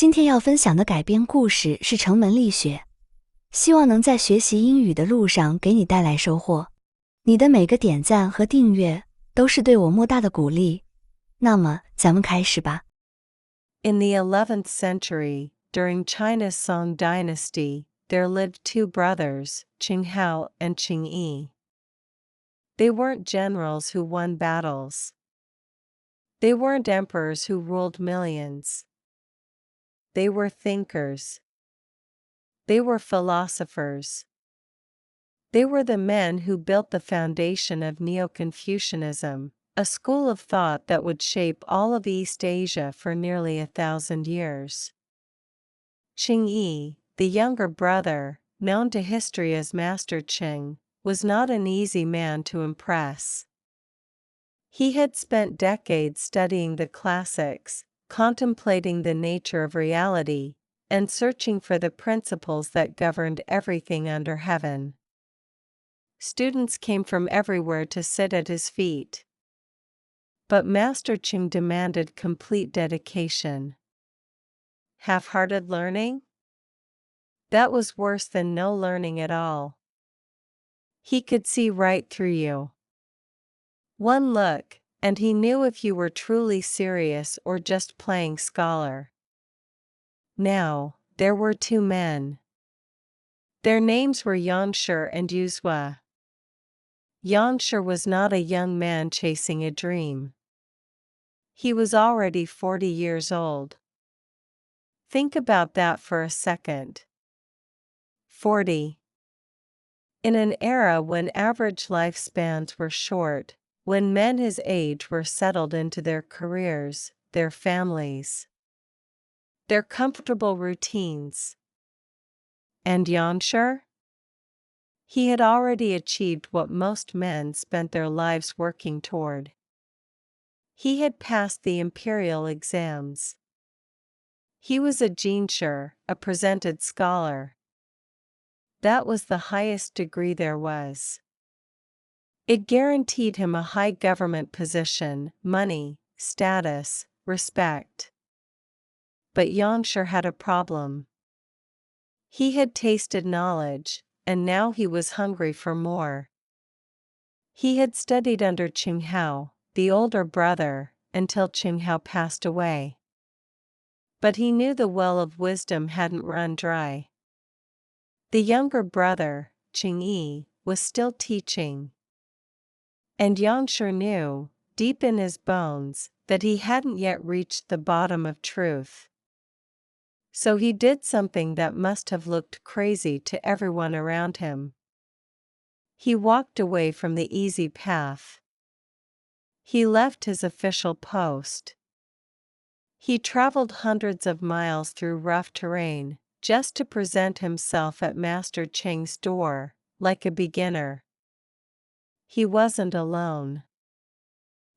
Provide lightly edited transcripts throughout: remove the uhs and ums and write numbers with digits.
今天要分享的改编故事是程门立雪，希望能在学习英语的路上给你带来收获。你的每个点赞和订阅都是对我莫大的鼓励。那么，咱们开始吧。 In the 11th century, during China's Song dynasty, there lived two brothers, Qing Hao and Qing Yi. They weren't generals who won battles. They weren't emperors who ruled millions. They were thinkers. They were philosophers. They were the men who built the foundation of Neo-Confucianism, a school of thought that would shape all of East Asia for nearly 1,000 years. Qing Yi, the younger brother, known to history as Master Qing, was not an easy man to impress. He had spent decades studying the classics, contemplating the nature of reality, and searching for the principles that governed everything under heaven. Students came from everywhere to sit at his feet. But Master Qing demanded complete dedication. Half-hearted learning? That was worse than no learning at all. He could see right through you. One look, and he knew if you were truly serious or just playing scholar. Now, there were two men. Their names were Yanshi and Yuzhua. Yanshi was not a young man chasing a dream. He was already 40 years old. Think about that for a second. 40. In an era when average lifespans were short, when men his age were settled into their careers, their families, their comfortable routines. And Yanshi? He had already achieved what most men spent their lives working toward. He had passed the imperial exams. He was a Jinsher, a presented scholar. That was the highest degree there was. It guaranteed him a high government position, money, status, respect. But Yanshi had a problem. He had tasted knowledge, and now he was hungry for more. He had studied under Qing Hao, the older brother, until Qing Hao passed away. But he knew the well of wisdom hadn't run dry. The younger brother, Qing Yi, was still teaching. And Yanshi knew, deep in his bones, that he hadn't yet reached the bottom of truth. So he did something that must have looked crazy to everyone around him. He walked away from the easy path. He left his official post. He traveled hundreds of miles through rough terrain, just to present himself at Master Qing's door, like a beginner. He wasn't alone.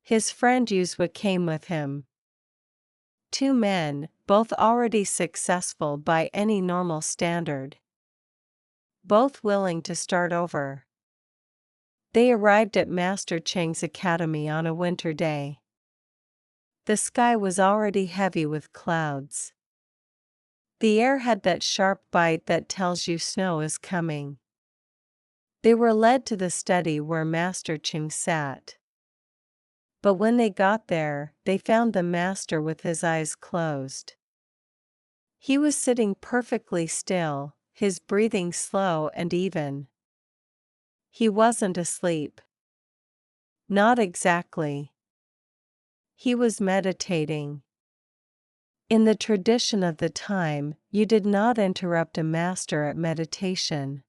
His friend Yuzhua came with him. Two men, both already successful by any normal standard. Both willing to start over. They arrived at Master Qing's academy on a winter day. The sky was already heavy with clouds. The air had that sharp bite that tells you snow is coming. They were led to the study where Master Qing sat. But when they got there, they found the master with his eyes closed. He was sitting perfectly still, his breathing slow and even. He wasn't asleep. Not exactly. He was meditating. In the tradition of the time, you did not interrupt a master at meditation.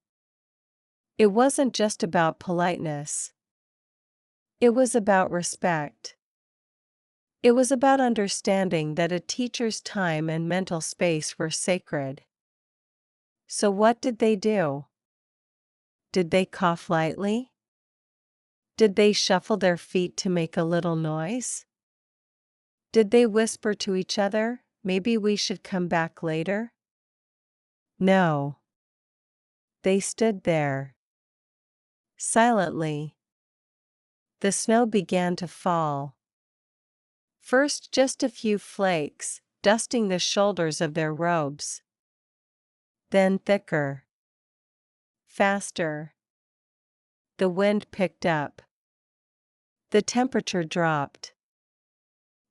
It wasn't just about politeness. It was about respect. It was about understanding that a teacher's time and mental space were sacred. So what did they do? Did they cough lightly? Did they shuffle their feet to make a little noise? Did they whisper to each other, "Maybe we should come back later"? No. They stood there. Silently. The snow began to fall. First just a few flakes, dusting the shoulders of their robes. Then thicker. Faster. The wind picked up. The temperature dropped.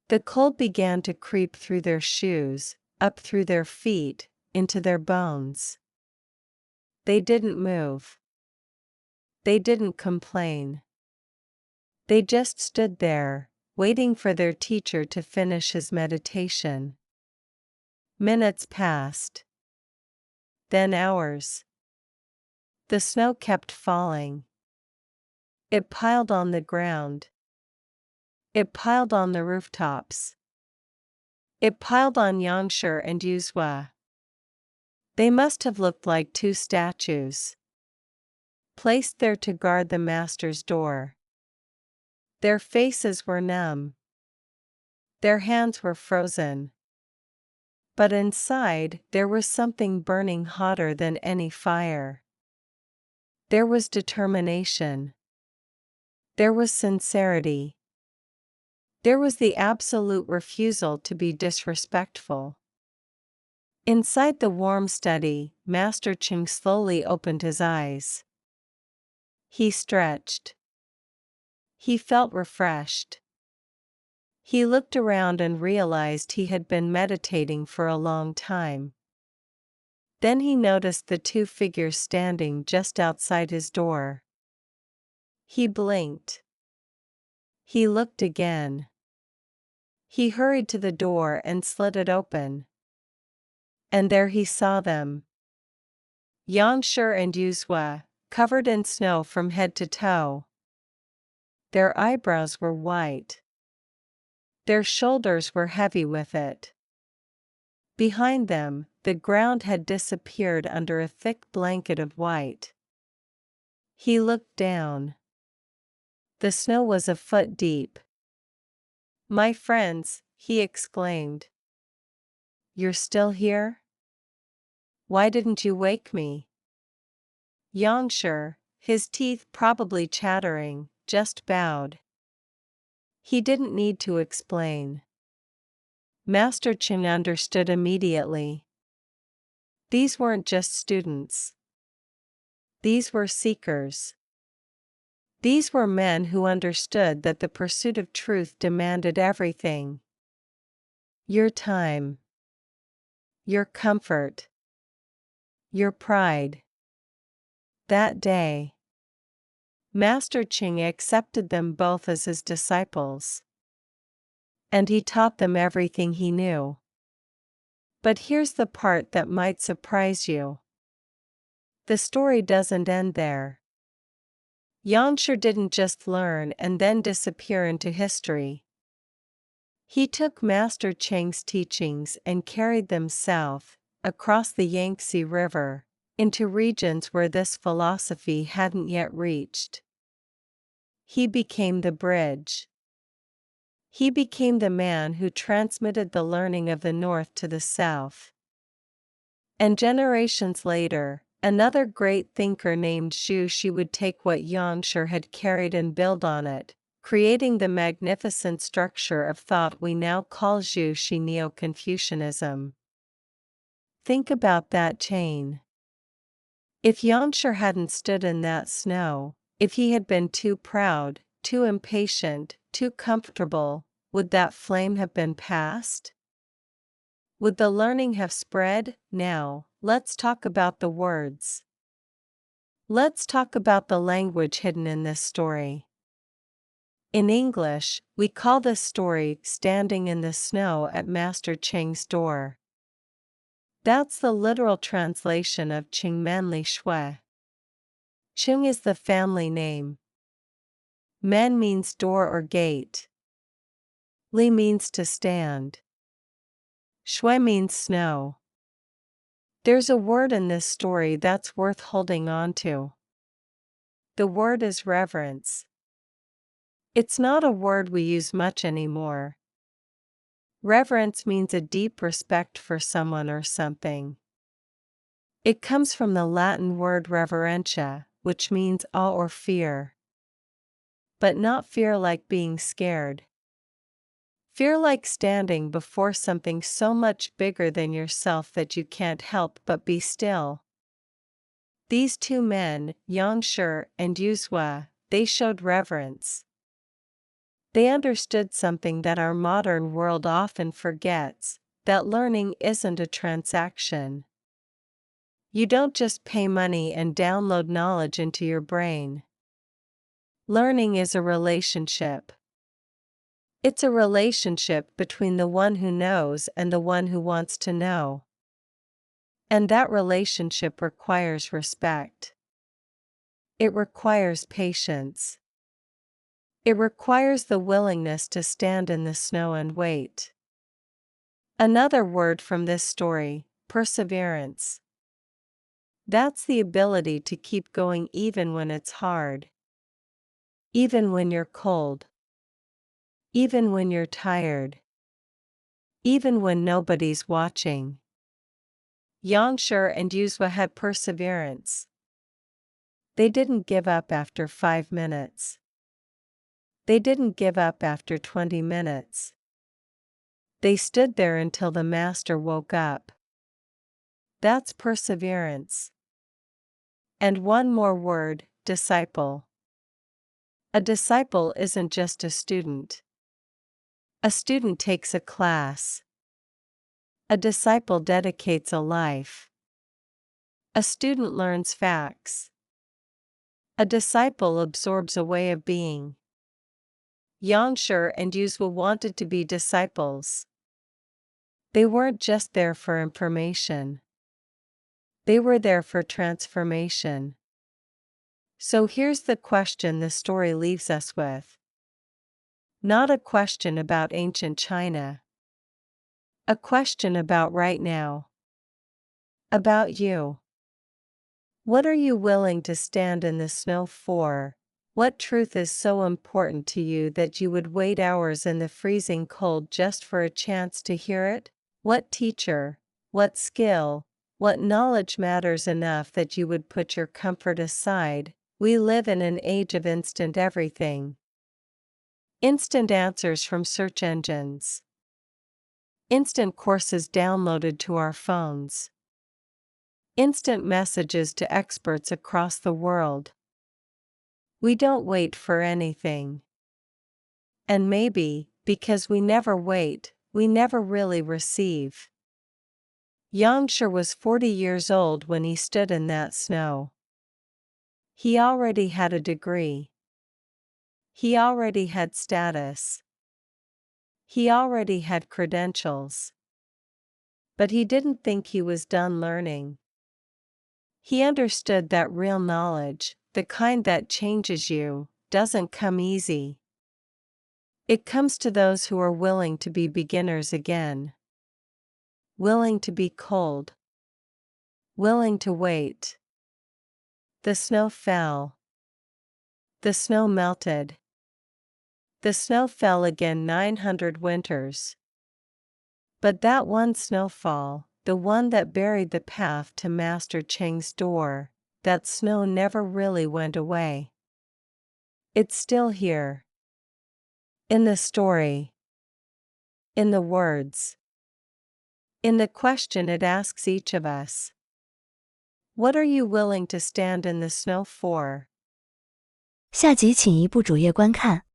The cold began to creep through their shoes, up through their feet, into their bones. They didn't move. They didn't complain. They just stood there, waiting for their teacher to finish his meditation. Minutes passed. Then hours. The snow kept falling. It piled on the ground. It piled on the rooftops. It piled on Yangsher and Yuzhua. They must have looked like two statues, placed there to guard the master's door. Their faces were numb. Their hands were frozen. But inside there was something burning hotter than any fire. There was determination. There was sincerity. There was the absolute refusal to be disrespectful. Inside the warm study, Master Ching slowly opened his eyes. He stretched. He felt refreshed. He looked around and realized he had been meditating for a long time. Then he noticed the two figures standing just outside his door. He blinked. He looked again. He hurried to the door and slid it open. And there he saw them. Yangsher and Yuzhua, covered in snow from head to toe. Their eyebrows were white. Their shoulders were heavy with it. Behind them, the ground had disappeared under a thick blanket of white. He looked down. The snow was a foot deep. "My friends," he exclaimed. "You're still here? Why didn't you wake me?" Yangsher, his teeth probably chattering, just bowed. He didn't need to explain. Master Ching understood immediately. These weren't just students. These were seekers. These were men who understood that the pursuit of truth demanded everything. Your time. Your comfort. Your pride. That day, Master Ching accepted them both as his disciples. And he taught them everything he knew. But here's the part that might surprise you. The story doesn't end there. Yangsher didn't just learn and then disappear into history. He took Master Cheng's teachings and carried them south, across the Yangtze River, into regions where this philosophy hadn't yet reached. He became the bridge. He became the man who transmitted the learning of the North to the South. And generations later, another great thinker named Zhu Xi would take what Yangsher had carried and build on it, creating the magnificent structure of thought we now call Zhu Xi Neo-Confucianism. Think about that chain. If Yangsher hadn't stood in that snow, if he had been too proud, too impatient, too comfortable, would that flame have been passed? Would the learning have spread? Now, let's talk about the words. Let's talk about the language hidden in this story. In English, we call this story "Standing in the Snow at Master Cheng's Door." That's the literal translation of Chengmen Li Shui. Cheng is the family name. Men means door or gate. Li means to stand. Shui means snow. There's a word in this story that's worth holding on to. The word is reverence. It's not a word we use much anymore. Reverence means a deep respect for someone or something. It comes from the Latin word reverentia, which means awe or fear. But not fear like being scared. Fear like standing before something so much bigger than yourself that you can't help but be still. These two men, Yangsher and Yuzhua, they showed reverence. They understood something that our modern world often forgets, that learning isn't a transaction. You don't just pay money and download knowledge into your brain. Learning is a relationship. It's a relationship between the one who knows and the one who wants to know. And that relationship requires respect. It requires patience. It requires the willingness to stand in the snow and wait. Another word from this story, perseverance. That's the ability to keep going even when it's hard. Even when you're cold. Even when you're tired. Even when nobody's watching. Yangsher and Yuzhua had perseverance. They didn't give up after 5 minutes. They didn't give up after 20 minutes. They stood there until the master woke up. That's perseverance. And one more word, disciple. A disciple isn't just a student. A student takes a class. A disciple dedicates a life. A student learns facts. A disciple absorbs a way of being. Yangsher and Yuzhua wanted to be disciples. They weren't just there for information. They were there for transformation. So here's the question the story leaves us with. Not a question about ancient China. A question about right now. About you. What are you willing to stand in the snow for? What truth is so important to you that you would wait hours in the freezing cold just for a chance to hear it? What teacher, what skill, what knowledge matters enough that you would put your comfort aside? We live in an age of instant everything. Instant answers from search engines. Instant courses downloaded to our phones. Instant messages to experts across the world. We don't wait for anything. And maybe, because we never wait, we never really receive. Yangsher was 40 years old when he stood in that snow. He already had a degree. He already had status. He already had credentials. But he didn't think he was done learning. He understood that real knowledge, the kind that changes you, doesn't come easy. It comes to those who are willing to be beginners again. Willing to be cold. Willing to wait. The snow fell. The snow melted. The snow fell again 900 winters. But that one snowfall, the one that buried the path to Master Cheng's door, that snow never really went away. It's still here. In the story. In the words. In the question it asks each of us. What are you willing to stand in the snow for? 下集请移步主页观看。